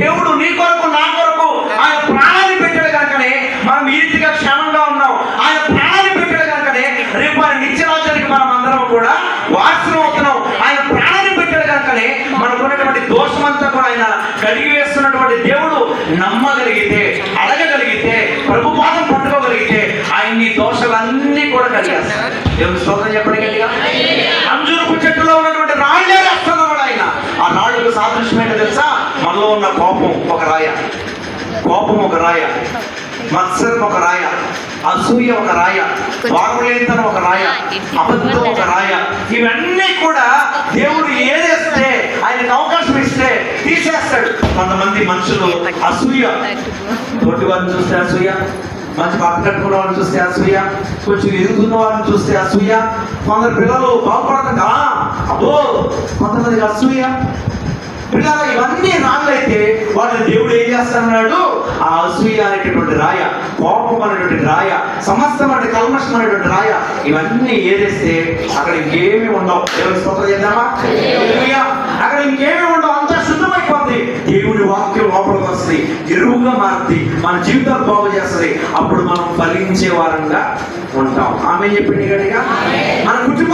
దేవుడు నీ కొరకు నా కొరకు ఆయన ప్రాణాన్ని పెట్టాడు కనుకనే మనం ఈ రీతిగా క్షేమంగా ఉన్నాం. ఆయన ప్రాణాన్ని పెట్టాడు కనుకనే రేపు ఆయన నిత్యరాజ్యానికి మనం అందరం కూడా వారసులం అవుతున్నాం. ఆయన ప్రాణాన్ని పెట్టాడు కనుకనే మనకున్నటువంటి దోషమంతా కూడా ఆయన కడిగి వేస్తున్నటువంటి దేవుడు నమ్మగలిగితే, అడగగలిగితే, ప్రభు పాదం పట్టుకోగలిగితే ఆయన్ని దోషాలన్నీ కూడా కలిగేస్తాడు. దేవుని స్తోత్రం చెప్పండి గట్టిగా. అంజూరపు చెట్టులో ఉన్నటువంటి రాళ్లే వేస్తున్నాడు ఆయన. ఆ రాళ్ళకు సాదృశ్యం ఏంటో తెలుసా? మనలో ఉన్న కోపం ఒక రాయ, కోపం ఒక రాయ, మత్సరం ఒక రాయ, అసూయ ఒక రాయ, బాగులేతనం ఒక రాయ, అబద్ధం ఒక రాయ. ఇవన్నీ కూడా దేవుడు ఏదేస్తే ఆయనకు అవకాశం ఇస్తే తీసేస్తాడు. కొంతమంది మనుషులు అసూయ, తోటి వారిని చూస్తే అసూయ, మంచి పక్క కట్టుకున్న వారిని చూస్తే అసూయ, కొంచెం ఎదుగుతున్న వారిని చూస్తే అసూయ, కొందరు పిల్లలు బాగుపడతా అబ్బో కొంతమందికి అసూయ. పిల్లలు ఇవన్నీ రాళ్ళైతే వాళ్ళని దేవుడు ఏం చేస్తున్నాడు? ఆ అసూయ అనేటటువంటి రాయ, కోపం అనేటువంటి రాయ, సమస్తం అంటే కల్మషం అనేటువంటి రాయ, ఇవన్నీ ఏదేస్తే అక్కడ ఇంకేమీ ఉండవు. దేవుని స్తోత్రం చేద్దామా? అక్కడ ఇంకేమీ ఉండవు, అంతా శుద్ధమైపోద్ది. దేవుడి వాక్యం లోపలికి వస్తుంది, ఎరువుగా మారుతుంది, మన జీవితాలు బాగు చేస్తుంది. అప్పుడు మనం ఫలించే వారంగా ఉంటాం. ఆమె చెప్పింది గట్టిగా. మన కుటుంబం